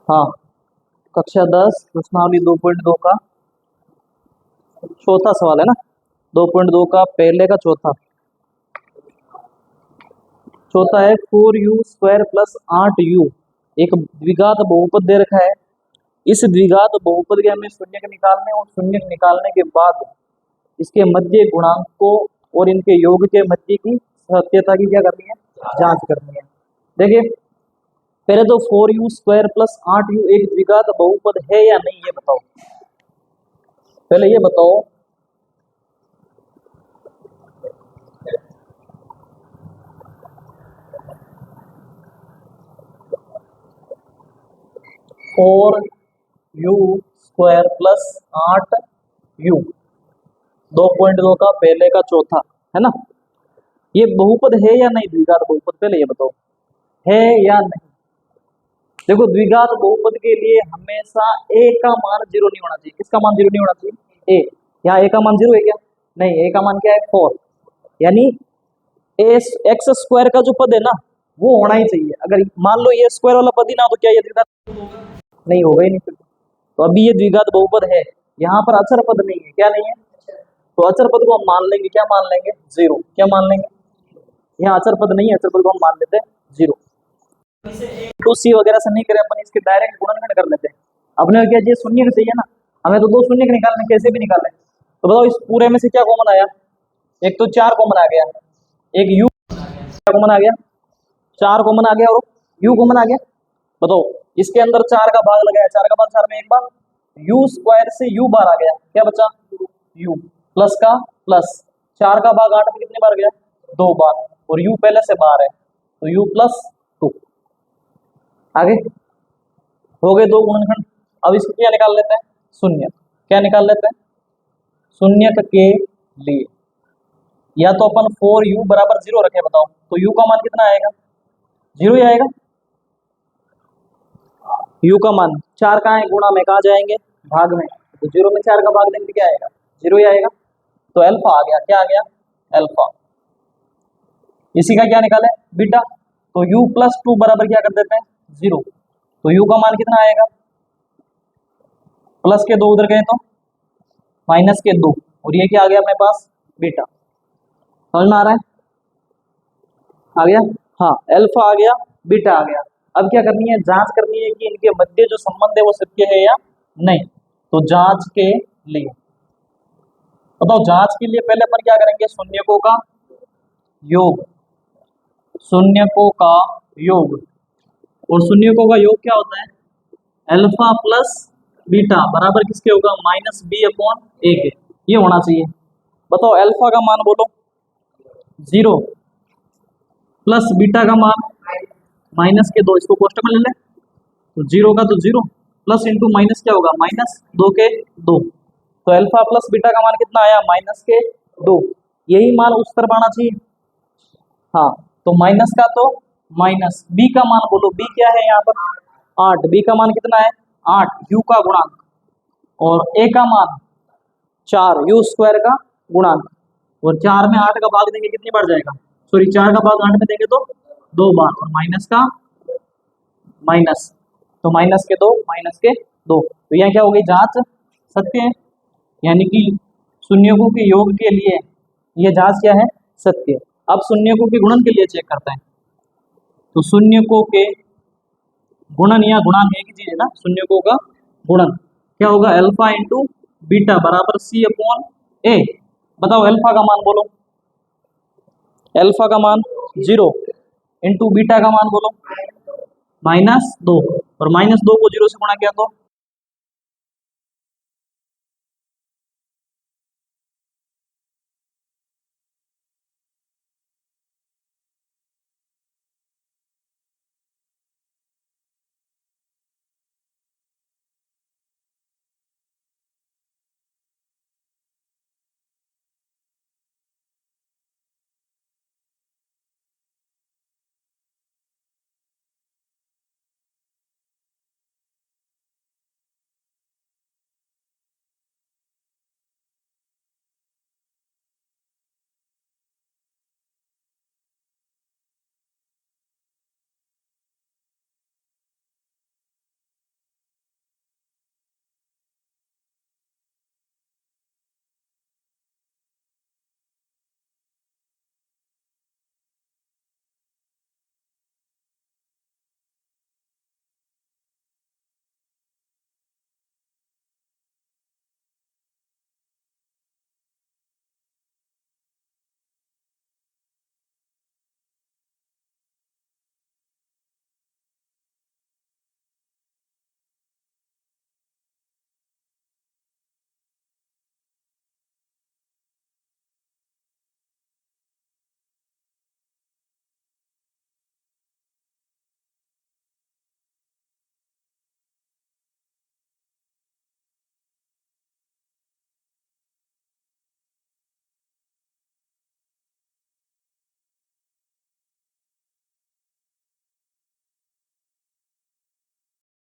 हाँ, कक्षा 10 प्रश्नावली 2.2 का चौथा सवाल है ना। 2.2 का पहले का चौथा चौथा है 4u² प्लस 8u एक द्विघात बहुपद दे रखा है। इस द्विघात बहुपद के हमें शून्य निकालने और शून्य निकालने के बाद इसके मध्य गुणांक को और इनके योग के मध्य की सत्यता की क्या करनी है, जांच करनी है। देखिए पहले तो 4u² प्लस 8u एक द्विघात बहुपद है या नहीं ये बताओ। पहले ये बताओ 4u² प्लस 8u 2.2 का पहले का चौथा है ना। ये बहुपद है या नहीं द्विघात बहुपद, पहले ये बताओ है या नहीं। देखो द्विघात बहुपद के लिए हमेशा a का मान 0 नहीं होना चाहिए। किसका मान 0 नहीं होना चाहिए? a। यहाँ a का मान 0 है क्या? नहीं, a का मान क्या है? 4। यानी x² का जो पद है ना वो होना ही चाहिए। अगर मान लो ये स्क्वायर वाला पद ही ना तो क्या ये द्विघात नहीं होगा ही नहीं फिर। तो अभी ये द्विघात बहुपद है, यहाँ पर अचर पद नहीं है। क्या नहीं है? तो अचर पद को हम मान लेंगे, क्या मान लेंगे? 0। क्या मान लेंगे? यहाँ अचर पद नहीं है, अचर पद को हम मान लेते हैं 0। टू सी वगैरह से नहीं करें अपन, इसके डायरेक्ट गुणनखंड कर लेते हैं। अपने क्या ये शून्य का चाहिए ना, हमें तो 2 शून्य के निकालने, कैसे भी निकालें। तो बताओ इस पूरे में से क्या कॉमन आया? एक तो 4 कॉमन आ गया, एक u कॉमन आ गया, 4 कॉमन आ गया और u कॉमन आ गया। बताओ इसके अंदर 4 का भाग लगाया, 4 का भाग 4 में एक बार, u² से u बार आ गया, क्या बचा? u प्लस का प्लस 4 का भाग 8 में कितने बार गया? 2 बार, और u पहले से बाहर है तो u प्लस 2। आगे हो गए 2 गुणनखंड। अब इसको क्या निकाल लेते हैं? शून्य। क्या निकाल लेते हैं? शून्य के लिए या तो अपन 4u बराबर 0 रखे। बताओ तो u का मान कितना आएगा? 0 ही आएगा। u का मान 4 कहाँ है? गुणा में कहाँ जाएंगे? भाग में। तो 0 में 4 का भाग देंगे क्या आएगा? 0 ही आएगा। तो अल्फा आ गया। क्या आ गया? अल्फा। इसी का क्या निकाले? बीटा। तो u प्लस 2 बराबर क्या कर देते हैं? 0। तो u का मान कितना आएगा? प्लस के 2 उधर गए तो माइनस के 2, और ये क्या आ गया अपने पास? बीटा। समझ में आ रहा है? आ गया? हाँ, अल्फा आ गया, बीटा आ गया। अब क्या करनी है? जांच करनी है कि इनके मध्य जो संबंध है वो सत्य है या नहीं। तो जांच के लिए बताओ, जांच के लिए पहले अपन क्या करेंगे? शून्यकों का योग, शून्यकों का योग। और शून्यकों का योग क्या होता है? अल्फा प्लस बीटा बराबर किसके होगा? -b/a के। ये होना चाहिए। बताओ अल्फा का मान बोलो 0 प्लस बीटा का मान -2। इसको कोष्टक में ले ले तो 0 का तो 0 प्लस इंटू माइनस क्या होगा? -2 के 2। तो अल्फा प्लस बीटा का मान कितना आया? -2। यही मान उस तरफ आना चाहिए। हाँ, तो माइनस का तो माइनस। बी का मान बोलो, बी क्या है यहाँ पर? 8। बी का मान कितना है? 8। यू का गुणांक, और ए का मान 4 u² का गुणांक। और 4 में 8 का भाग देंगे कितनी बार जाएगा? सॉरी 4 का भाग 8 में देंगे तो 2 बार, और माइनस का माइनस, तो माइनस के 2 तो यहाँ क्या हो गई? जांच सत्य है। यानी कि शून्यकों के योग के लिए यह जांच क्या है? सत्य। अब शून्यकों के गुणन के लिए चेक करते हैं। तो शून्यकों के गुणन या गुणांक एक ही चीज है ना। शून्यकों का गुणन क्या होगा? अल्फा इंटू बीटा बराबर c/a। बताओ अल्फा का मान बोलो। अल्फा का मान 0 इंटू बीटा का मान बोलो -2, और -2 को 0 से गुणा किया तो